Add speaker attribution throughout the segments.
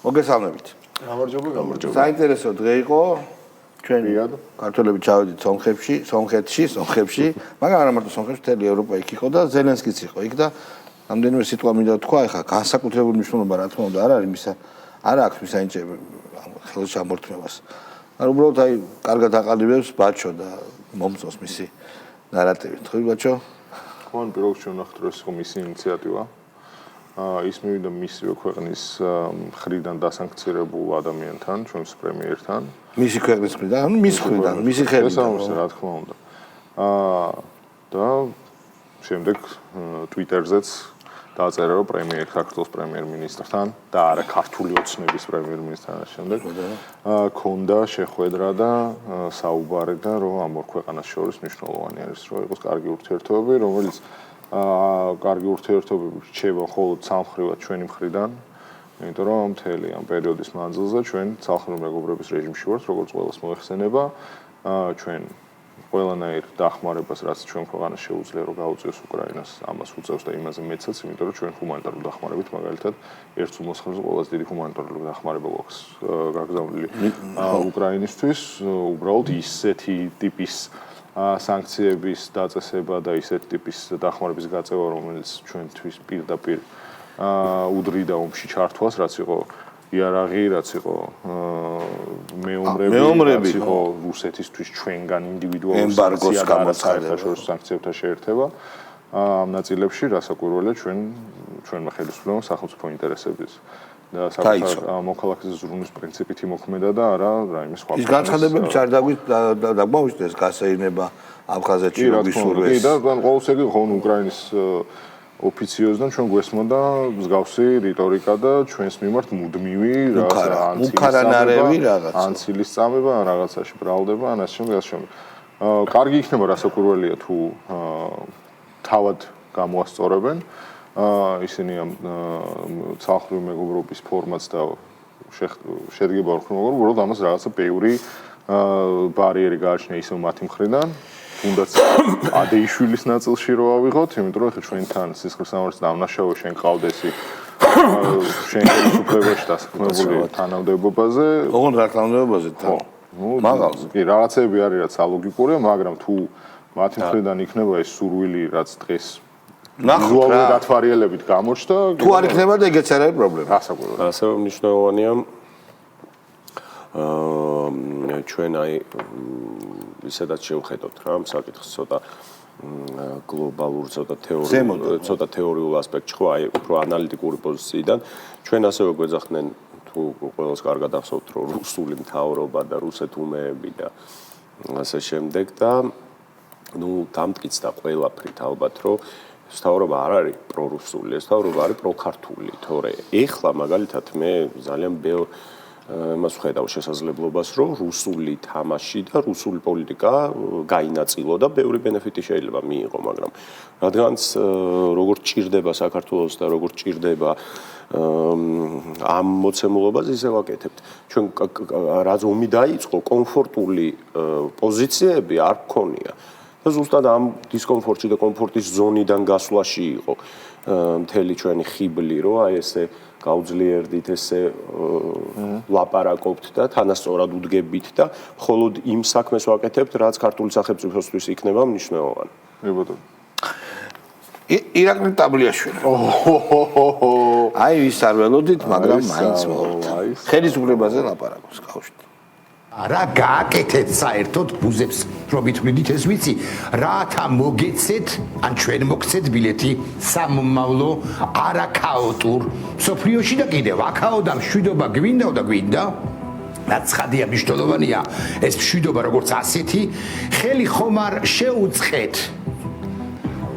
Speaker 1: მოგესალმებით.
Speaker 2: გამარჯობა.
Speaker 1: საინტერესო დღე იყო. ჩვენ ქართველები ჩავედით სომხეთში, მაგრამ არა მარტო სომხეთში, მთელი ევროპა იქ იყო და ზელენსკიც იყო იქ და რამდენიმე სიტყვა მინდა თქვა, ეხლა განსაკუთრებული მნიშვნელობა რა თქმა უნდა არ არის არ აქვს მის ანიჭება ხელშემორტმევას. მაგრამ უბრალოდ კარგად აყალიბებს ბაჩო და მომწონს მისი ნარატივი. ხო ბაჩო?
Speaker 2: ხო, პირველ რიგში ვნახეთ, რომ ეს იყო მისი ინიციატივა. ის მივიდა მისივე ქვეყნის მხრიდან დასანქცირებულ ადამიანთან, ჩვენს პრემიერთან.
Speaker 1: მისი ქვეყნის მხრიდან, მისი ხელიდან.
Speaker 2: ეს რა თქმა უნდა. და შემდეგ Twitter-ზეც დაწერა, რომ საქართველოს პრემიერ-მინისტრთან და არა ქართული ოცნების პრემიერ-მინისტრთან შემდეგ ქონდა შეხვედრა და საუბარი და რომ ამ ორ ქვეყანას შორის მნიშვნელოვანი არის, რომ იყოს კარგი ურთიერთობები, რომელიც კარგი ურთიერთობები რჩება მხოლოდ სამხრივად ჩვენი მხრიდან, იმიტომ რომ მთელი ამ პერიოდის მანძილზე ჩვენ ცალხმრივ მეგობრობის რეჟიმში ვართ, როგორც ყველას მოეხსენება, ჩვენ ყველანაირ დახმარებას, რაც ჩვენ ქვეყანას შეუძლია, რომ გაუწიოს უკრაინას, ამას უწევს და იმაზე მეცაც, იმიტომ რომ ჩვენ ჰუმანიტარული დახმარებით, მაგალითად, ერთ უმოსხმეზე ყველაზე დიდი ჰუმანიტარული დახმარება გვაქვს გაგზავნილი უკრაინისთვის, უბრალოდ ისეთი ტიპის სანქციების დაწესება და ისეთ ტიპის დახმარების გაწევა, რომელიც ჩვენთვის პირდაპირ უდრიდა ომში ჩართვას, რაც იყო იარაღი, რაც იყო მეომრები, რაც იყო რუსეთისთვის ჩვენგან ინდივიდუალური საერთაშორისო სანქციებთან შეერთება. ამ ნაწილებში რასაკვირველია ჩვენმა ხელისუფლებამ სახელმწიფო ინტერესების და საკუთარ მოქალაქის ზრუნვის პრინციპით იმოქმედა და არა რაიმე სხვა.
Speaker 1: ის განცხადებები არ დაგვაუჩნდეს გასეირნება აფხაზეთში რობისურვეს.
Speaker 2: და ყოველსეგი ხონ უკრაინის ოფიციოზიდან ჩვენ გვესმოდა მსგავსი რიტორიკა და ჩვენს მიმართ მუდმივი ანცილის წამება, რაღაცაში ბრალდება, ან ასე შემდეგ. კარგი იქნება რასაკვირველია თუ თავად გამოასწორებენ ისინი ამ ცალხმრივ მეგობრობის ფორმატს და შედგება ორ ხმოვან, უბრალოდ ამას რაღაცა ბევრი ბარიერი გააჩნია ისევ მათი მხრიდან. თუნდაც ადეიშვილის ნაწილში რო ავიღოთ, იმიტომ რომ ჩვენთან სისხლის სამართლის დამნაშავე შენ ყავდესი შენ ხელისუფლებაში დასაქმებული თანამდებობაზე.
Speaker 1: ოღონდ რა თანამდებობაზე?
Speaker 2: მაგალითად, კი, რაღაცები არის, რაც ალოგიკურია, მაგრამ თუ მათი მხრიდან იქნება ეს სურვილი, რაც დღეს ვიზუალური დათვალიერებით გამოჩნდა,
Speaker 1: თუ არ იქნება და ეგეც არ არის პრობლემა.
Speaker 2: გასაკვირველია.
Speaker 3: ასე მნიშვნელოვანია ჩვენ ისედაც შევხედოთ რა ამ საკითხს ცოტა გლობალურ ცოტა თეორიულ ასპექტში ხო აი უფრო ანალიტიკური პოზიციიდან ჩვენ ასევე გვეძახდნენ თუ ყველას კარგად ახსოვთ რომ რუსული მთავრობა და რუსეთუმეები და ასე შემდეგ და ნუ დამტკიცდა ყველაფრით ალბათ რომ მთავრობა არ არის პრორუსული, ეს მთავრობა არის პროქართული, თორე ეხლა მაგალითად მე ძალიან ბევრ მას ვხედავ შესაძლებლობას, რომ რუსული თამაში და რუსული პოლიტიკა გაინაწილო და ბევრი ბენეფიტი შეიძლება მიიღო, მაგრამ რადგანაც როგორც ჭირდება საქართველოს და როგორც ჭირდება ამ მოცემულობას ისე ვაკეთებთ. ჩვენ რაც ომი დაიწყო, კომფორტული პოზიციები არ გქონია. და ზუსტად ამ დისკომფორტში და კომფორტის ზონიდან გასვლაში იყო მთელი ჩვენი ხიბლი, რომ აი ესე გავძლიერდით, ესე ლაპარაკობთ და თანასწორად უდგებით და მხოლოდ იმ საქმეს ვაკეთებთ, რაც ქართული სახელმწიფოსთვის იქნება მნიშვნელოვანი.
Speaker 2: მებოდო.
Speaker 1: ირაკლი ტაბლიაშვილი. აი ვის არ ველოდით, მაგრამ მაინც მოვიდა. ხელისუფლებაზე ლაპარაკობს კავშირი.
Speaker 4: რა გააკეთეთ საერთოდ ბუზებს რომ ითვლიდით ეს ვიცი რათა მოგეცეთ ან ჩვენ მოგცეთ ბილეთი სამომავლო არაქაოტურ სოფლიოში და კიდევ აქაო და მშვიდობა გვინდა ნაცხადია მნიშვნელოვანია ეს მშვიდობა როგორც ასეთი ხელი ხომ არ შეუწყეთ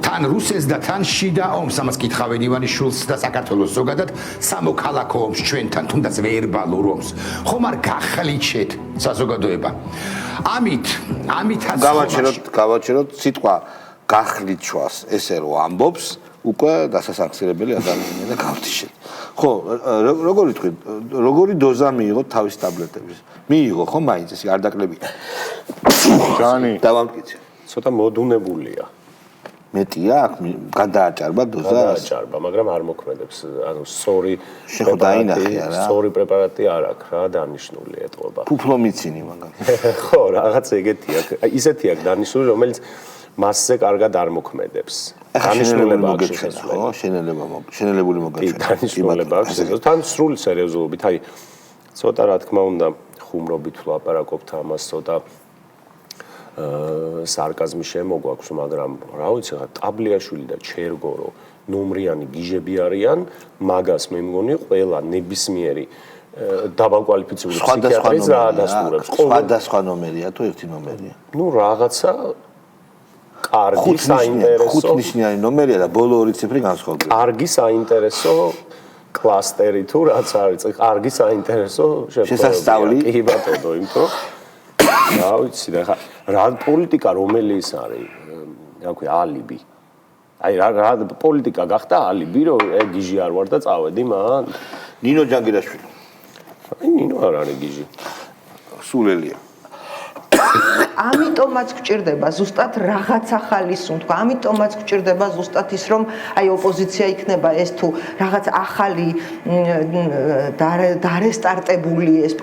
Speaker 4: თან რუსეთს და თან შიდა ომს ამას კითხავენ ივანიშვილს და საქართველოს ზოგადად სამოქალაქო ომს ჩვენთან თუნდაც ვერბალურ ომს ხომ არ გახლიჩეთ საზოგადოება ამითაც
Speaker 1: გავაჩეროთ სიტყვა გახლიჩვას ესე რომ ამბობს უკვე დასასახსირებელი ადამიანია და გავთიშეთ ხო როგორი თქვი როგორი დოზა მიიღოთ თავის ტაბლეტების მიიღო ხო მაინც ეს არ დაკლებია
Speaker 2: ჯანი
Speaker 1: დავამტკიცე
Speaker 3: ცოტა მოდუნებულია
Speaker 1: მეტია აქ გადააჭარბა დოზა
Speaker 3: გადააჭარბა, მაგრამ არ მოქმედებს. ანუ სწორი
Speaker 1: შეხო დაინახია რა.
Speaker 3: სწორი პრეპარატი არ აქვს რა, დანიშნული ეთყობა.
Speaker 1: ფუფლომიცინი მაგალითად.
Speaker 3: ხო, რაღაც ეგეთი აქვს. ისეთი აქვს დანიშნული, რომელიც მასზე კარგად არ მოქმედებს.
Speaker 1: დანიშნულება აქვს შესაძლოა, ხო? შენელებული მოგაჩვენა.
Speaker 3: დანიშნულება აქვს შესაძლოა. თან სრული სერიოზულობით, აი ცოტა რა თქმა უნდა ხუმრობით ვლაპარაკობთ ამას, ცოტა სარკაზმი შემოგვაქვს, მაგრამ რა ვიცი, ტაბლიაშვილი და ჩერგორო ნომრიანი გიჟები არიან, მაგას მე მგონი ყველა ნებისმიერი დაბალკვალიფიციური ფსიქიატრის რა ადასტურებს.
Speaker 1: სხვადასხვა ნომერია თუ ერთი ნომერია?
Speaker 3: ნუ რაღაცა კარგი საინტერესო
Speaker 1: ხუთნიშნიანი ნომერია და ბოლო ორი ციფრი განსხვავდება.
Speaker 3: კარგი საინტერესო კლასტერი თუ რაც არის, კარგი საინტერესო
Speaker 1: შესასწავლი.
Speaker 3: კი ბატონო, იმიტომ რა ვიცი და ხა რა პოლიტიკა რომელიც არის, რა ქვია, ალიბი. აი რა პოლიტიკა გახდა ალიბი, რომ გიჟი არ ვარ და წავედი მან.
Speaker 1: ნინო ჯანგირაშვილი.
Speaker 3: აი ნინო არ არის გიჟი.
Speaker 1: სულელია.
Speaker 5: ამიტომაც გვჭირდება ზუსტად რაღაც ახალი სუნთქვა. ამიტომაც გვჭირდება ზუსტად ის, რომ აი ოპოზიცია იქნება ეს თუ რაღაც ახალი დარესტარტებული ეს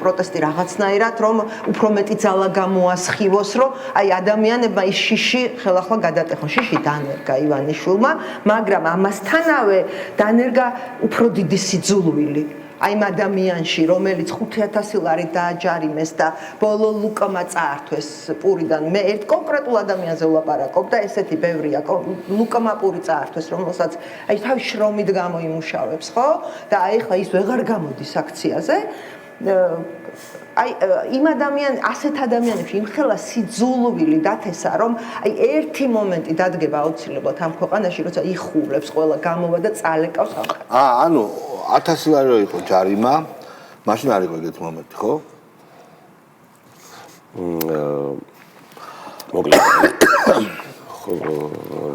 Speaker 5: პროტესტი რაღაცნაირად, რომ უფრო მეტი ძალა გამოასხივოს, რომ აი ადამიანებმა ის შიში ხელახლა გადატეხონ. შიში დანერგა ივანიშვილმა, მაგრამ ამასთანავე დანერგა უფრო დიდი სიძულვილი. აი ამ ადამიანში, რომელიც 5000 ლარი დააჯარიმეს და ბოლო ლუკმა წაართვეს პურიდან. მე ერთ კონკრეტულ ადამიანზე ვლაპარაკობ და ესეთი ბევრია. ლუკმა პური წაართვეს, რომელსაც აი თავის შრომით გამოიმუშავებს, ხო? და აი ხა ის ვეღარ გამოდის აქციაზე. აი იმ ასეთ ადამიანებში იმხელა სიძულვილი დათესა, რომ აი ერთი მომენტი დადგება აუცილებლად ამ ქვეყანაში, როცა იხულებს ყველა გამოვა და წალეკავს ახლა.
Speaker 1: ანუ 1000 ლარი რო იყო ჯარიმა, მაშინ არ იყო ეგეთი მომენტი, ხო?
Speaker 3: მოკლედ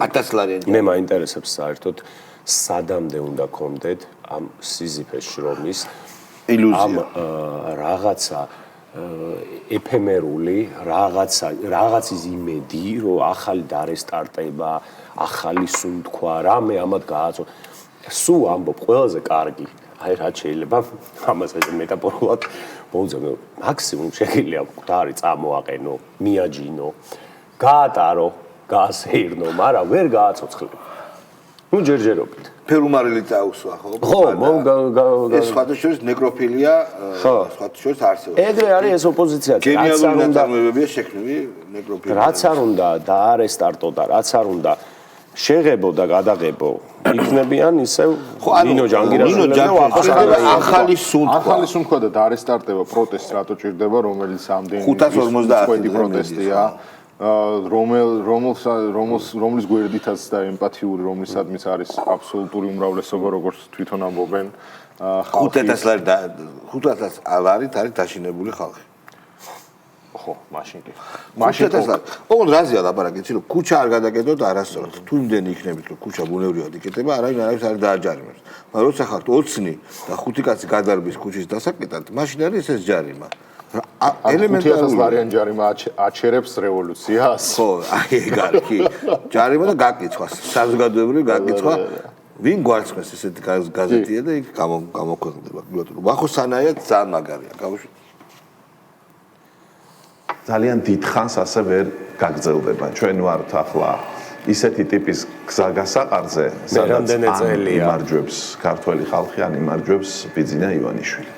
Speaker 1: 1000 ლარი.
Speaker 3: მე მაინტერესებს საერთოდ სადამდე უნდა გქონდეთ ამ სიზიფეს შრომის
Speaker 1: ილუზია.
Speaker 3: ამ რაღაცა ეფემერული რაღაცის იმედი, რომ ახალი დარესტარტება, ახალი სუნთქვა, რამე ამათ გააცო. სულ ამბობ ყველაზე კარგი. აი რა შეიძლება ამას ეს მეტაფორულად მოუძებნო. მაქსიმუმ შეიძლება მკვდარი წამოაყენო, მიაჯინო, გაატარო, გაასეირნო, მაგრამ ვერ გააცოცხლებ. ნუ ჯერჯერობით.
Speaker 1: ფერუმარელი წაუსვა, ხო?
Speaker 3: ხო,
Speaker 1: ეს სხვადასხვა ნეკროფილია, სხვადასხვა არსებობს.
Speaker 3: ეგრე არის ეს ოპოზიცია.
Speaker 1: გენიალური ნაწარმოებებია შექმნილი ნეკროფილია.
Speaker 3: რაც არ უნდა დაარესტარტო და რაც არ უნდა შეღებო და გადაღებო იქნებიან ისევ ნინო ჯანგირაშვილი
Speaker 1: ახალი სუნთქვა.
Speaker 2: ახალი სუნთქვა და დაარესტარტება პროტესტს რატო ჭირდება, რომელიც ამდენი
Speaker 1: 550
Speaker 2: პროტესტია, რომლის გვერდითაც და ემპათიური, რომლისადმის არის absolutური უმრავლესობა, როგორც თვითონ ამბობენ ხალხი.
Speaker 1: 500 ლარით არის დაშინებული ხალხი.
Speaker 2: ხო, მაშინ კი.
Speaker 1: მაშინ ოღონდ რაზეა ლაპარაკი, იცი რომ ქუჩა არ გადაკეთოთ არასწორად. თუ იმდენი იქნებით რომ ქუჩა ბუნებრივად იკეთება, არავის არ დააჯარიმებს. მაგრამ როცა ხართ 20 და 5 კაცი გადარბის ქუჩის დასაკეთად, მაშინ არის ეს ჯარიმა.
Speaker 2: ელემენტარული ლარიან ჯარიმა აჩერებს რევოლუციას.
Speaker 1: ხო, აი ეგ არის კი. ჯარიმა და გაკიცხვა, საზოგადოებრივი გაკიცხვა. ვინ გვარცხნეს ესეთი გაზეთია და იქ გამოქვეყნდება. ვახო სანაიად ძალიან მაგარია, გავუშვით.
Speaker 6: ძალიან დიდ ხანს ასე ვერ გაგრძელდება. ჩვენ ვართ ახლა ისეთი ტიპის გზა გასაყარზე, სადაც იმარჯვებს ქართველი ხალხი, ან იმარჯვებს ბიძინა ივანიშვილი.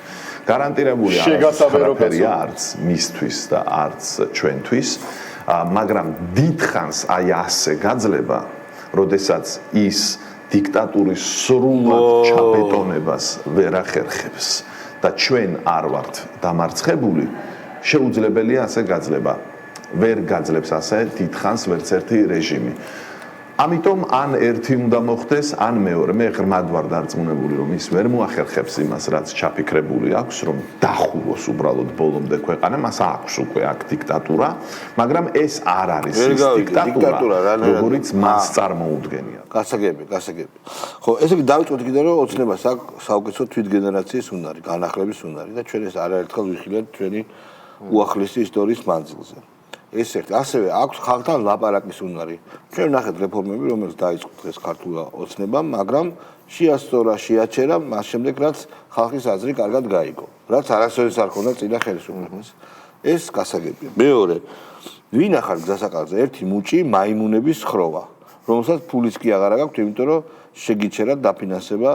Speaker 6: გარანტირებული არაფერია არც მისთვის და არც ჩვენთვის, მაგრამ დიდ ხანს აი ასე გაძლება, როდესაც ის დიქტატურის სრულად ჩაბეტონებას ვერ ახერხებს და ჩვენ არ ვართ დამარცხებული, შეუძლებელია ასე გაძლება. ვერ გაძლებს ასე დიდ ხანს ვერც ერთი რეჟიმი. ამიტომ ან ერთი უნდა მოხდეს, ან მეორე. მე ღრმად ვარ დარწმუნებული, რომ ის ვერ მოახერხებს იმას, რაც ჩაფიქრებული აქვს, რომ დახულოს უბრალოდ ბოლომდე ქვეყანა, მას აქვს უკვე აქ დიქტატურა, მაგრამ ეს არ არის ის დიქტატურა, როგორიც მას წარმოუდგენია.
Speaker 1: გასაგები. ხო, ესე იგი დავიწყოთ კიდე რომ ოცნებას აქვს საუკეთესო თვითგენერაციის უნარი, განახლების უნარი და ჩვენ ეს არაერთხელ ვიხილეთ ჩვენი უახლესი ისტორიის მანძილზე. ეს ერთი. ასევე აქვს ხალხთან ლაპარაკის უნარი. ჩვენ ნახეთ რეფორმები, რომელიც დაიწყო დღეს ქართულ ოცნებამ, მაგრამ შეასწორა, შეაჩერა, მას შემდეგ რაც ხალხის აზრი კარგად გაიგო. რაც არასოდეს არ ქონდა წინა ხელისუფლებას. ეს გასაგებია. მეორე, ვინ ახარ გზასაყარზე? ერთი მუჭი მაიმუნების ხროვა, რომელსაც ფულიც კი აღარ აქვს, იმიტომ რომ შეგიჩერა დაფინანსება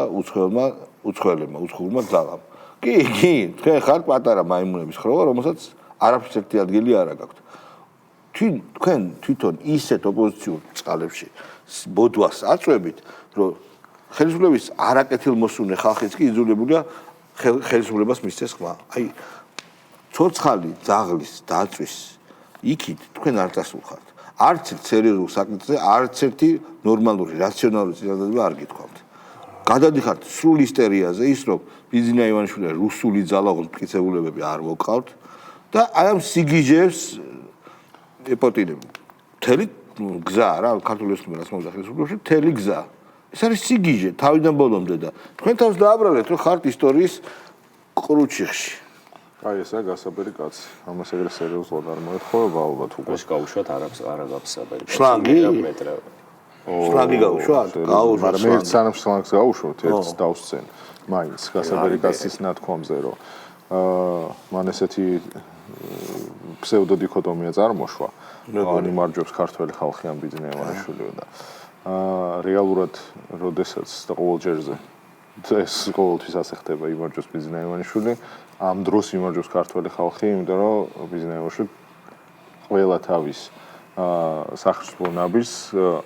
Speaker 1: უცხოელებმა ძალამ. კი, თქვენ ხართ პატარა მაიმუნების ხროვა, რომელსაც არაფრის ერთი ადგილი არ აქვს. თქვენ თვითონ ისეთ ოპოზიციურ წყალებში ბოდვას აწვევით, რომ ხელისუფლების არაკეთილმოსურნე ხალხიც კი იძულებულია ხელისუფლებას მისცეს ხმა. აი, ცოცხალი ძაღლის დაწვის იქით თქვენ არ დასულხართ. არც ერთ სერიოზულ საკითხზე, არც ერთი ნორმალური, რაციონალური წინადადება არ გითხოვთ. გადადიხართ სრულ ისტერიაზე, ის რომ ბიზნია ივანიშვილი რუსული ძალა მტკიცებულებები არ მოგყავთ და აი ამ სიგიჟებს ეპოტინები. მთელი გზა რა, ქართული ოცნება რაც მოვიდა ხელისუფლებაში, მთელი გზა. ეს არის სიგიჟე თავიდან ბოლომდე და თქვენ თავს დააბრალეთ, რომ ხართ ისტორიის კრუჩიხში.
Speaker 2: აი ესა გასაბერი კაცი. ამას ეგრე სერიოზულად არ მოეთხოვება ალბათ უკვე.
Speaker 3: ეს გაუშვათ არა გასაბერი.
Speaker 1: შლანგი? შლანგი გაუშვათ?
Speaker 2: მაგრამ მე სანამ შლანგს გაუშვოთ, ერთს დავსცენ. მაინც გასაბერი კაცის ნათქვამზე, რომ მან ესეთი ფსევდოდიქოტომია წარმოშვა. ან იმარჯვებს ქართველი ხალხი ამ ბიძინა ივანიშვილიო და რეალურად როდესაც და ყოველ ჯერზე ეს ყოველთვის ასე ხდება იმარჯვებს ბიძინა ივანიშვილი ამ დროს იმარჯვებს ქართველი ხალხი იმიტომ რომ ბიძინა ივანიშვილი ყველა თავის სახელმწიფო ნაბიჯს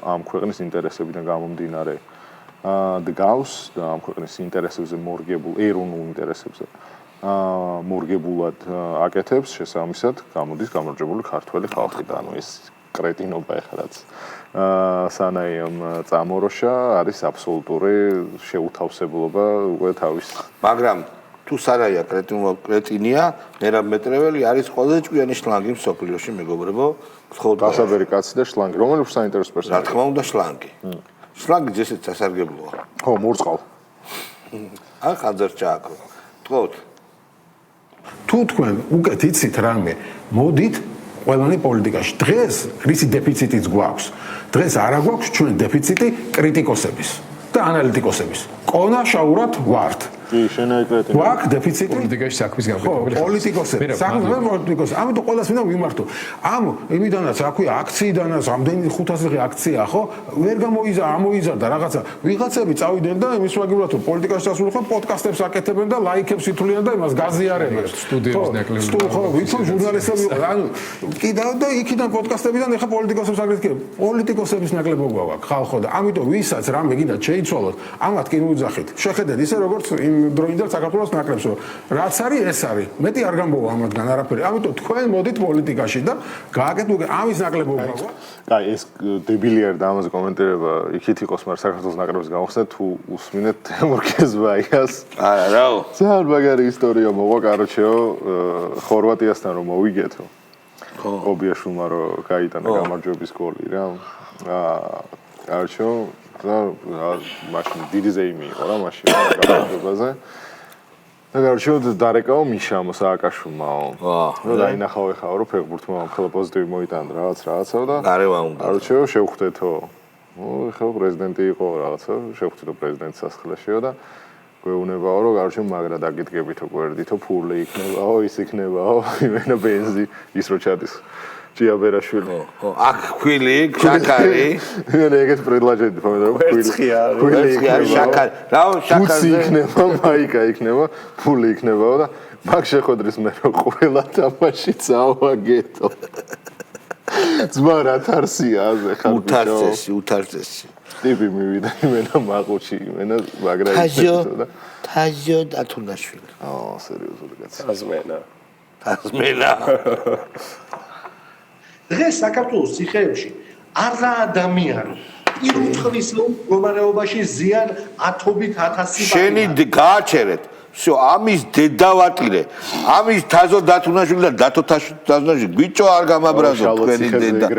Speaker 2: ამ ქვეყნის ინტერესებიდან გამომდინარე დგავს და ამ ქვეყნის ინტერესებზე მორგებულ ეროვნულ ინტერესებზე მორგებულად აკეთებს შესაბამისად გამოდის გამარჯვებული ქართველი ხალხი და ანუ ეს კრეტინობა ეხლაც სანაიმ წამოროშა არის აბსოლუტური შეუთავსებლობა უკვე თავის
Speaker 1: მაგრამ თუ სანაია კრეტინია მერაბ მეტრეველი არის ყველაზე ჭკვიანი შლანგი მსოფლიოში მეგობრებო გთხოვთ
Speaker 2: გასაბერი კაცი და შლანგი რომელიც საინტერესო პერსონაჟია
Speaker 1: რა თქმა უნდა შლანგი შლანგი ძესეთ სასარგებლოა
Speaker 2: ხო მურწყავ
Speaker 1: ან ხანძარჭააკო გთხოვთ
Speaker 7: თუ თქვენ უკეთ იცით რამე მოდით ყველანი პოლიტიკაში დღეს რისი დეფიციტიც გვაქვს დღეს არა გვაქვს ჩვენ დეფიციტი კრიტიკოსების და ანალიტიკოსების ყონა შაურად ვართ
Speaker 2: კი შენაიკრეტი
Speaker 7: გვაქვს დეფიციტი
Speaker 8: პოლიტიკაში საქმის გამკეთებელი
Speaker 7: პოლიტიკოსები საქმის პოლიტიკოსი ამიტომ ყველას მინდა ვიმართო ამ იმიდანაც რა ქვია აქციიდანაც რამდენი 500 აქცია ხო ვერ ამოიზარდა რაღაცა ვიღაცები წავიდნენ და იმის ვაგებულად რომ პოლიტიკაში დასულიყო პოდკასტებს აკეთებენ და ლაიქებს ითვლიან და იმას გაზიარებენ
Speaker 8: სტუდიების ნაკლები
Speaker 7: ხო ვიცი ჟურნალისტები ანუ კიდევ და იქიდან პოდკასტებიდან ეხა პოლიტიკოსებს აკეთებენ პოლიტიკოსების ნაკლებობა გვაქვს ხალხო და ამიტომ ვისაც რამე გინდა შეიცვალოთ ამათ კი მიუძახით შეხედეთ ისე როგორც დროინდელ საქართველოს ნაკრებს რომ რაც არის ეს არის მეტი არ გამბოვა ამათგან არაფერი ამიტომ თქვენ მოდით პოლიტიკაში და გააკეთო ამის ნაკლებობა
Speaker 2: კაი ეს დებილი არ და ამაზე კომენტირება იქით იყოს მაგრამ საქართველოს ნაკრებს გავხსნათ თუ უსმინეთ თემურ კეზბაიას
Speaker 1: არა რაო
Speaker 2: ძალიან მაგარი ისტორია მოყვა კაროჩეო ხორვატიასთან რომ მოვიგეთო ხო ობიაშვილმა რომ გაიტანა გამარჯვების გოლი რა კაროჩეო და მაშინ დიდი ზეიმი იყო რა მაშინ გამარჯვებაზე და გარჩევთ დარეკაო მიშამო სააკაშვილმაო და დაინახავ ეხლა რომ ფეხბურთმა ამხელა პოზიტივი მოიტანა რაღაცა და
Speaker 1: გარევა უნდა
Speaker 2: გარჩევ შევხვდეთო ეხლა პრეზიდენტი იყო რაღაცა შევხვდეთო პრეზიდენტს სასახლეშიო და გვეუბნებაო რომ გარჩევ მაგრა დაგიდგებითო გვერდითო ფული იქნებაო ის იქნებაო იმენა ბენზი ის რო ჩადის ჭიაბერაშვილი
Speaker 1: ხო აქ ქვილი შაქარი
Speaker 2: მე ეგეთ პრედლაჟები ფორმირებ
Speaker 1: ქვილი შაქარი რაო შაქარი
Speaker 2: იქნება მაიკა იქნება ფული იქნებაო და მაგ შეხვედრის მე რომ ყველა თამაში წავაგეთო ძმა რა თარსია აზე ხარ
Speaker 1: უთარცესი
Speaker 2: ტიპი მივიდა იმენა მაყუჩი იმენა მაგრა
Speaker 1: თაჟო დათუნაშვილი
Speaker 2: სერიოზული კაცი
Speaker 1: თაზმენა
Speaker 9: დღეს საქართველოს ციხეებში არა ადამიანი პირველ დღის მდგომარეობაში ზიან ათობით ათასი
Speaker 1: შენი გააჩერეთ всё, ამის დედავატირე. ამის თაზო დათუნაშვილი და დათო თაზონაშვილი ბიჭო არ გამაბრაზო თქვენი დედა.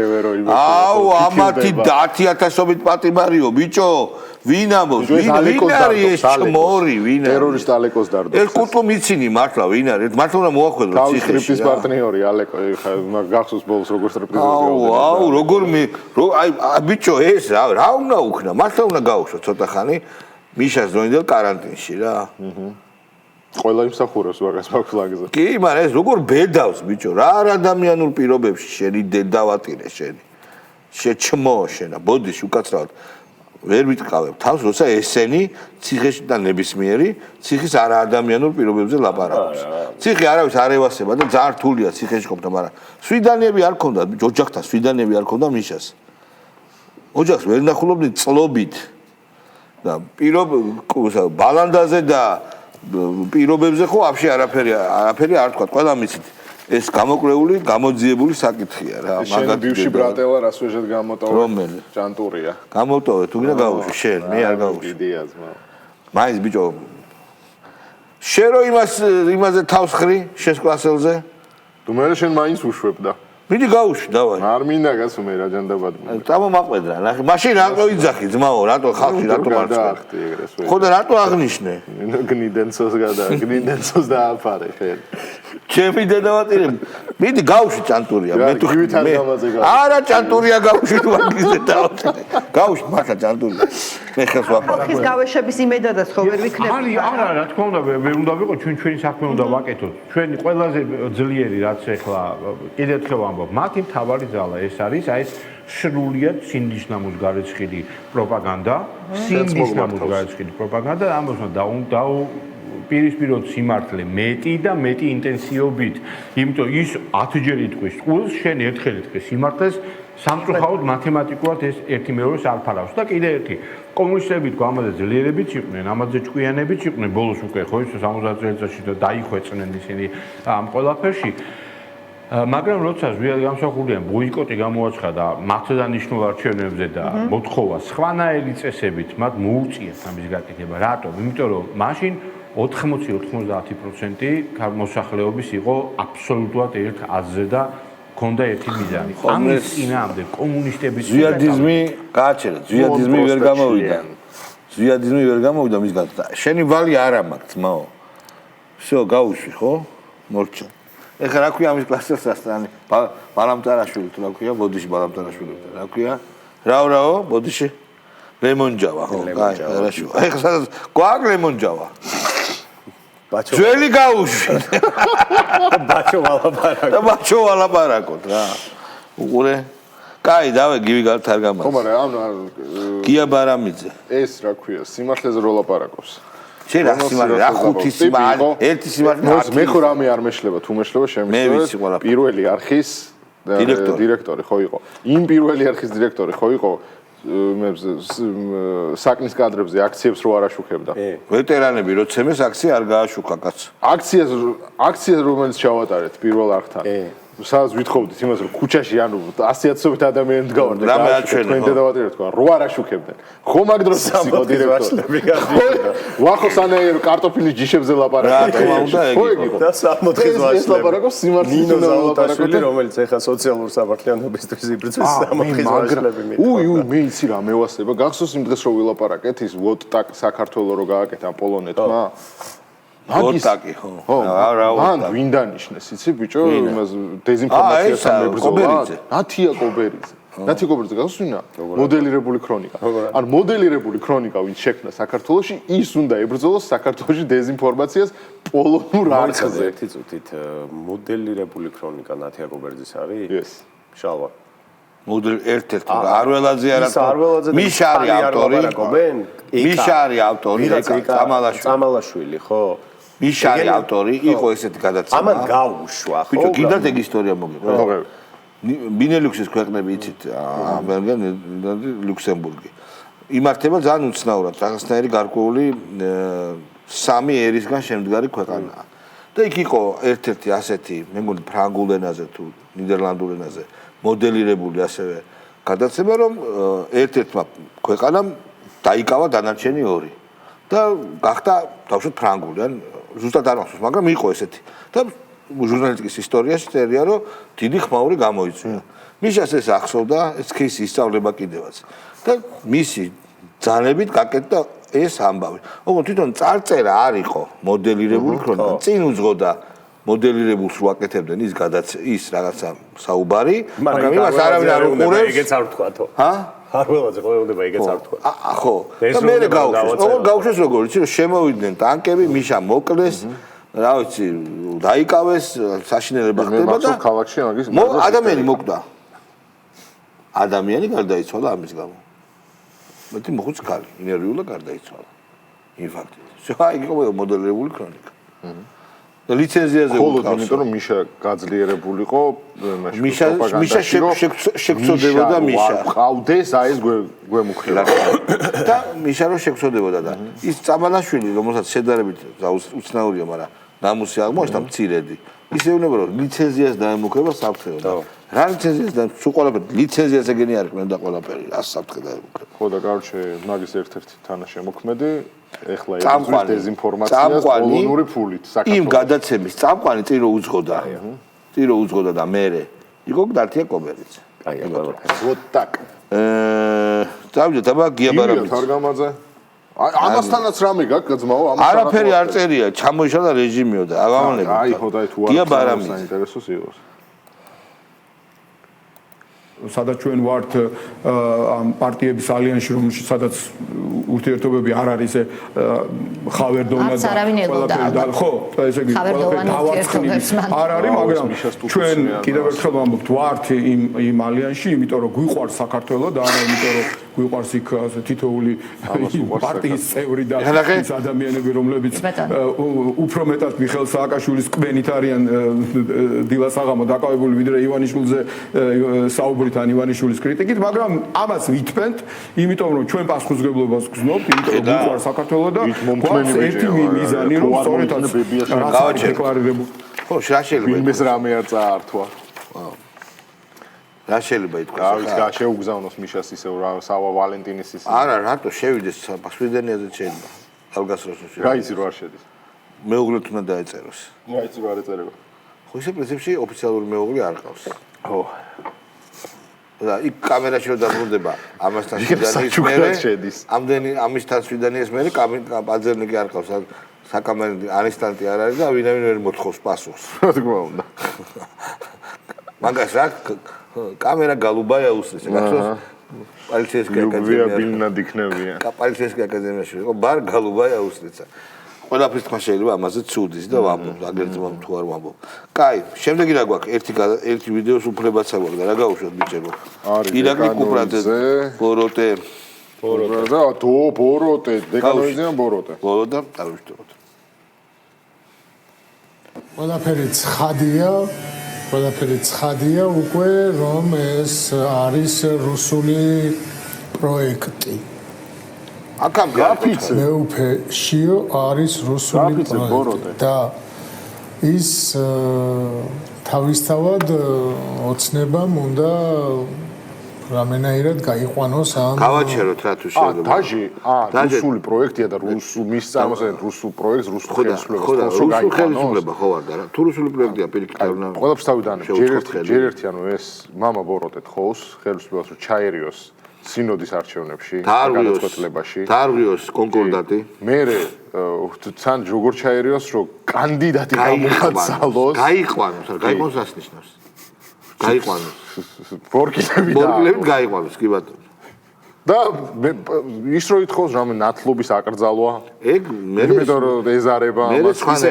Speaker 1: აუ, ამათი 10,000-ობით პატიმარიო, ბიჭო. ვინ ამბობს? ვინ არის ეს ჩმორი? ვინ არის?
Speaker 2: ტერორისტ ალეკოს დარდო.
Speaker 1: ეს კუტლო მიცინი მართლა ვინ არის? მართლა უნდა მოახვედრო ციხეში.
Speaker 2: სტრიპტიზ პარტნიორი ალეკო, ხა გახსოვს ბოლოს როგორ სტრიპტიზი.
Speaker 1: აუ, როგორ აი ბიჭო ეს რა უნდა უქნა? მართლა უნდა გაუშვო ცოტა ხანი მიშას ზონიდელ каранტინში რა.
Speaker 2: ყველა იმსახურებს მაგას ფლაგზე.
Speaker 1: კი, მაგრამ ეს როგორ ბედავს ბიჭო, რა არ ადამიანურ პირობებში შენი დედავატირე შენი. შეჩმო შენა, ბოდიში უკაცრავად. ვერ ვიტყავებ თავს, როცა ესენი ციხეში და ნებისმიერი ციხის არაადამიანურ პირობებზე ლაპარაკობს. ციხე არავის არ ევასება და ძალიან რთულია ციხეში ყოფნა, მაგრამ სვიდანიები არ ქონდა, ოჯახთან სვიდანიები არ ქონდა მიშას. ოჯახს ვერ ნახულობდი წლობით და ბალანდაზე და პირობებზე ხო вообще არაფერი არ თქვა, ყველა მიცით. ეს გამოკვლეული, გამოძიებული საკითხია რა.
Speaker 2: მაგათ ბივში ბრატელა რას ვეჟეთ გამოტოვე?
Speaker 1: რომელი?
Speaker 2: ჭანტურია.
Speaker 1: გამოტოვე, თუ გინდა გავუშვი, შენ, მე არ გავუშვი.
Speaker 2: იდეა ძმა.
Speaker 1: მაინც ბიჭო. შენ რო იმაზე თავს ხრი, შენს კლასელზე?
Speaker 2: თუ მე შენ მაინც უშვებ და.
Speaker 1: მიდი გავუშვი, დავაი.
Speaker 2: არ მინდა გასო მე რა ჯანდაბად.
Speaker 1: წამომაყვედრა, ნახე, მაშინ რატო იძახი ძმაო, რატო ხალხი რატო არ
Speaker 2: დაახტი ეგრეს ვე.
Speaker 1: ხო და რატო აღნიშნე?
Speaker 2: გნიდენცოს დააფარე ხელი.
Speaker 1: ჩემი დედავატირე, მიდი გავუშვი ჭანტურია, მე თუ
Speaker 2: მე
Speaker 1: არა ჭანტურია გავუშვი თუ მაგის დედავატირე. გავუშვი მართლა ჭანტურია. მე ხელს ვაფარე.
Speaker 5: ხის გავეშების იმედადაც ხო ვერ ვიქნები.
Speaker 10: არა, რა თქმა უნდა, ვერ უნდა ვიყო, ჩვენი საქმე უნდა ვაკეთოთ. ჩვენი ყველაზე ძლიერი რაც ახლა კიდევ ერთხელ ვამბობ, მათი მთავარი ძალა ეს არის, აი ეს სრულიად სინდისნამუს გარეცხილი პროპაგანდა, სინდისნამუს გარეცხილი პროპაგანდა, ამას უნდა პირისპიროდ სიმართლე მეტი და მეტი ინტენსივობით, იმიტომ ის 10-ჯერ იტყვის წყულს, შენ ერთხელ იტყვის სიმართლეს, სამწუხაროდ მათემატიკურად ეს ერთი მეორეს არ ფარავს და კიდე ერთი კომუნისტები თქვა ამაზე ძლიერებიც იყვნენ, ამაზე ჭკვიანებიც იყვნენ, ბოლოს უკვე ხო ის 70 წელიწადში და დაიხვეწნენ ისინი ამ ყველაფერში. მაგრამ როცა ზვიად გამსახურდიან ბოიკოტი გამოაცხადა მართლმადიდებლურ არჩევნებზე და მოთხოვა სხვანაირი წესებით მათ მოუწიათ ამის გაკეთება. რატომ? იმიტომ რომ მაშინ 80-90% მოსახლეობის იყო აბსოლუტურად ერთ აზრზე და ქონდა ერთი მიზანი. ამის წინააღმდეგ კომუნისტების
Speaker 1: ზვიადიზმი გააჩერეთ, ზვიადიზმი ვერ გამოვიდა. ზვიადიზმი ვერ გამოვიდა მისგან. შენი ვალი არა მაქვს, ძმაო. всё, გაუშვი, ხო? მორჩა. ეხლა რა ქვია ამის კლასელსასთან? ბალამტარაშვილი თუ რა ქვია? ბოდიში ბალამტარაშვილი. რა ქვია? რაო, ბოდიში? ლემონჯავა, ხო? კაი, არაშო. ეხლა გვაქვს ლემონჯავა. ძველი გაუშვი. ბაჩო ვალაპარაკოთ რა. უყურე. კაი, დავე გივი არ გამაქვს.
Speaker 2: ხო, მაგრამ
Speaker 1: გია ბარამიძე.
Speaker 2: ეს რა ქვია? სიმართლეზე რო ლაპარაკობს.
Speaker 1: შენ რა სიმართლე, რა ხუთი სიმართლე, ერთი სიმართლე.
Speaker 2: მე ხო რამე არ მეშლება, თუ მეშლება შემიძლია. პირველი არხის დირექტორი ხო იყო. იმ პირველი არხის დირექტორი ხო იყო. საკნის კადრებზე აქციებს რო არ აშუქებდა.
Speaker 1: ვეტერანები რო ცემეს აქცია არ გააშუქა კაც.
Speaker 2: აქციას რომელიც ჩავატარეთ პირველ არხთან. სადაც ვითხოვდით იმას რომ ქუჩაში ანუ 100,000-ობით ადამიანი მდგავარდა და თქვენ დედავატირეთ თქვა რო არ აშუქებდნენ. ხო მაგ დროს იყო დირექტორი. ვახო სანაირო კარტოფილის ჯიშებზე ლაპარაკობ.
Speaker 1: რა თქმა უნდა ეგ იყო.
Speaker 3: და 60
Speaker 2: ეს ლაპარაკობს სიმართლეზე
Speaker 3: ლაპარაკობ, რომელიც ეხა სოციალურ სამართლიანობისთვის იბრძვის 60 ვაშლები მითხა.
Speaker 2: უი, მე იცი რა მევასება. გახსოვს იმ დღეს რო ვილაპარაკეთ ის ვოტტაკ საქართველოს რო გააკეთა პოლონეთმა.
Speaker 1: ვოტაკი ხო.
Speaker 2: მან ვინ დანიშნეს, იცი ბიჭო, იმას დეზინფორმაციასთან მებრძოლად. ნათია კობერიძე. ნათია კობერიძე გასვინა მოდელირებული ქრონიკა. ან მოდელირებული ქრონიკა ვინ შექმნა საქართველოში, ის უნდა ებრძოლოს საქართველოში დეზინფორმაციას პოლონურ არხზე.
Speaker 3: ერთი წუთით მოდელირებული ქრონიკა ნათია კობერიძის არის?
Speaker 2: Yes.
Speaker 3: შალვა.
Speaker 1: ერთ-ერთი არველაძე არა მიშარი ავტორი მიშარი ავტორი
Speaker 3: წამალაშვილი ხო
Speaker 1: მიშარი ავტორი იყო ესეთი გადაცემა
Speaker 3: ამან გაუშვა ხო
Speaker 1: ბიჭო კიდათ ეგ ისტორია მოგიყვება ბინელიუქსის ქვეყნები იცით ამერიკა ლუქსემბურგი იმართება ძალიან უცნაურად რაღაცნაირი გარკვეული სამი ერისგან შემდგარი ქვეყანაა და იქ იყო ერთ-ერთი ასეთი მე მგონი ფრანგულ ენაზე თუ ნიდერლანდურ ენაზე მოდელირებული ასევე გადაცემა რომ ერთ-ერთმა ქვეყანამ დაიკავა დანარჩენი ორი და გახდა თავშოთ ფრანგული ან ზუსტად არ მახსოვს, მაგრამ იყო ესეთი. და ჟურნალისტიკის ისტორიაში წერია, რომ დიდი ხმაური გამოიწვია. მიშას ეს ახსოვდა, ეს кейსი ისწავლება კიდევაც. და მისი ძალებით გაკეთდა ეს ამბავი. ოღონდ თვითონ წარწერა არ იყო მოდელირებული ქრონიკა. წინ უძღოდა მოდელირებულს რო აკეთებდნენ ის რაღაცა საუბარი, მაგრამ იმას არავინ არ უყურებს.
Speaker 3: ეგეც არ ვთქვათო. არველაძე ყოველდება ეგეც არ ვთქვა.
Speaker 1: ხო. და მე გავუშვეს. ოღონდ გავუშვეს როგორ იცი რომ შემოვიდნენ ტანკები, მიშა მოკლეს, რა ვიცი, დაიკავეს, საშინელება ხდება და
Speaker 2: ქალაქში მაგის
Speaker 1: ადამიანი მოკვდა. ადამიანი გარდაიცვალა ამის გამო. მეტი მოხუც ქალი, ინერვიულა გარდაიცვალა. ინფარქტით. აი იყო მოდელირებული ქრონიკა. და ლიცენზიაზე
Speaker 2: უყავს. იმიტომ რომ მიშა გაძლიერებულიყო,
Speaker 1: მიშა შეგწოდებოდა მიშა.
Speaker 2: ყავდეს აი ეს გვემუქრება.
Speaker 1: და მიშა რო შეგწოდებოდა და ის წამალაშვილი, რომელსაც შედარებით უცნაურია, მაგრამ ნამუსი აღმოჩნდა მცირედი. ისე უნდა რომ ლიცენზიას დაემუქრება საფრთხეო. რა ლიცენზიას და სულ ყველაფერი ლიცენზიაზე გენი არ ყმენ და ყველაფერი რა საფრთხე დაემუქრება.
Speaker 2: ხო და კარჩე მაგის ერთ-ერთი თანაშემოქმედი ეხლა ეს დეზინფორმაციას პოლონური ფულით
Speaker 1: საქართველოს იმ გადაცემის წამყვანი წირო უძღოდა და მერე იყო დართია კობერიძე.
Speaker 3: აი ყველაფერი.
Speaker 2: ვოტაკ.
Speaker 1: დავიდე დაბა გიაბარამიც.
Speaker 2: თარგამაძე. ამასთანაც რამე გაქვს ძმაო,
Speaker 1: არაფერი არ წერია, ჩამოიშალა რეჟიმიო და აღამონები.
Speaker 2: აი ხო და თუ
Speaker 1: გიაბარამიც
Speaker 2: საინტერესოს იყოს.
Speaker 7: სადაც ჩვენ ვართ ამ პარტიების ალიანსში, რომელშიც სადაც ურთიერთობები არ არის ხავერ დონად
Speaker 11: და
Speaker 7: ხო, ესე იგი ყველაფერი დავარცხნილი არ არის, მაგრამ ჩვენ კიდევ ერთხელ ვამბობთ, ვართ იმ ალიანსში, იმიტომ რომ გვიყვარს საქართველო და არა იმიტომ რომ გვიყვარს იქ თითოეული პარტიის წევრი და ის ადამიანები, რომლებიც უფრო მეტად მიხეილ სააკაშვილის კბენით არიან დილას აღამო დაკავებული, ვიდრე ივანიშვილზე საუბრით ან ივანიშვილის კრიტიკით, მაგრამ ამას ვითმენთ, იმიტომ რომ ჩვენ პასუხისმგებლობას გრძნობთ, იმიტომ რომ გვიყვარს საქართველო და გვაქვს ერთი მიზანი, რომ სწორედაც რაღაც დეკლარირებული.
Speaker 1: ხო, რა შეიძლება
Speaker 2: ვინმეს რამე არ წაართვა.
Speaker 1: რა შეიძლება ითქვას?
Speaker 2: რა შეუგზავნოს მიშას ისევ სავა ვალენტინის ისე.
Speaker 1: არა, რატო შევიდეს შვიდენიაზე შეიძლება. ალგასროსში.
Speaker 2: რა იცი რო არ შედის.
Speaker 1: მეუღლეთ უნდა დაეწეროს.
Speaker 2: რა იცი რო არ ეწერება.
Speaker 1: ხო, ისე პრინციპში ოფიციალური მეუღლე არ ყავს.
Speaker 2: ხო.
Speaker 1: და იქ კამერაში რო დაბრუნდება ამასთან შვიდანიის მერე ამდენი ამისთან შვიდანიის მერე პაძერნიკი არ ყავს საკამერო ანისტანტი არ არის და ვინმე ვერ მოთხოვს პასუხს
Speaker 2: რა თქმა უნდა
Speaker 1: მაგას რა კამერა გალუბაია უსწრეს გახსოვს პოლიციასკი
Speaker 2: აკადემია
Speaker 1: პოლიციასკი აკადემიაში იყო ბარ გალუბაია უსწრეცა ყველაფრის თქმა შეიძლება ამაზე ცუდის და ვამბობ აგერ ძმამ თუ არ ვამბობ. კაი, შემდეგი რა გვაქვს? ერთი ვიდეოს უფლებაც აქვს და რა გავუშვათ ბიჭებო? ირაკლი კუპრაძე, ბოროტე.
Speaker 2: ბოროტე, დეკანოიზიან ბოროტე.
Speaker 1: ბოროტე, დავიშტოთ.
Speaker 11: ყველაფერი ცხადია უკვე რომ ეს არის რუსული პროექტი.
Speaker 1: აკამ გაფიცე
Speaker 11: მეუფეში არის რუსული პროექტი და ის თავისთავად ოცნებამ უნდა რამენაირად გაიყვანოს ამ
Speaker 1: გავაჩეროთ რა თუ შეიძლება
Speaker 2: რუსული პროექტია და მის წარმოსახვით რუსულ პროექტს რუსულ ხელისუფლებას
Speaker 1: რუსულ ხელისუფლება ხო არ და რა თუ რუსული პროექტია პირიქით არ უნდა
Speaker 2: ყველაფერს თავიდან ჯერ ერთი ანუ ეს მამა ბოროტე თხოვს ხელისუფლებას რომ ჩაერიოს სინოდის არჩევნებში გადაწყვეტილებაში
Speaker 1: დაარღვიოს კონკორდატი
Speaker 2: მერე თან როგორ ჩაერიოს რომ კანდიდატი გამოგაცალოს
Speaker 1: გაიყვანოს ასნიშნავს გაიყვანოს
Speaker 2: ბორკილები
Speaker 1: გაიყვანოს კი ბატონო
Speaker 2: და ის რო ითხოვს რამე ნათლობის აკრძალვა
Speaker 1: ეგ მე
Speaker 2: რომ ეზარება
Speaker 1: ამას
Speaker 3: ისე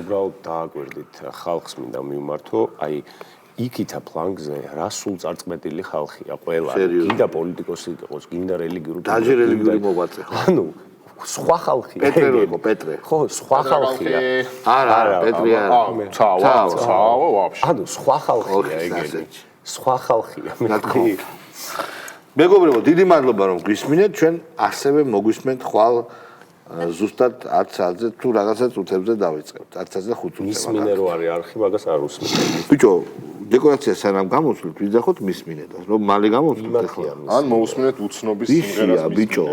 Speaker 3: უბრალოდ დააკვირდით ხალხს მინდა მივმართო აი იქითა ფლანგზე რასულ წარწმეტილი ხალხია ყველა გინდა პოლიტიკოსი იყოს გინდა რელიგიური
Speaker 1: დაჟე რელიგიური მოღვაწე
Speaker 3: ანუ სხვა ხალხია
Speaker 1: პეტრე რო იყო პეტრე
Speaker 3: ხო სხვა ხალხია
Speaker 1: არა პეტრი არა
Speaker 2: ცავა ვაფშე
Speaker 3: ანუ სხვა ხალხია ეგენი სხვა ხალხია მეთქი
Speaker 1: მეგობრებო დიდი მადლობა რომ გვისმინეთ ჩვენ ასევე მოგვისმენთ ხვალ ზუსტად 10 საათზე თუ რაღაცა წუთებზე დავიწყებთ 10 საათზე 5 წუთზე
Speaker 3: მისმინე რო არის არხი მაგას არ უსმენთ
Speaker 1: ბიჭო დეკორაცია სანამ გამოსვლით ვიძახოთ მისმინებას რომ მალე გამოსვლით
Speaker 2: ან მოусმინეთ უცნობის სიმღერას
Speaker 1: ბიჭო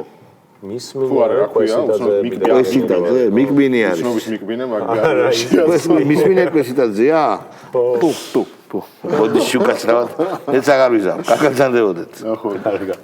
Speaker 3: მის მინერა
Speaker 1: კვესიტაძე, მიკბინი არის.
Speaker 2: ცნობის მიკბინე მაგარი.
Speaker 1: მის მინერა კვესიტაძეა? თუ. მოდი შუკაც რა. მეც აღარ ვიზამ. კაკალ ძანდებოდეთ.
Speaker 2: ნახო, კარგად.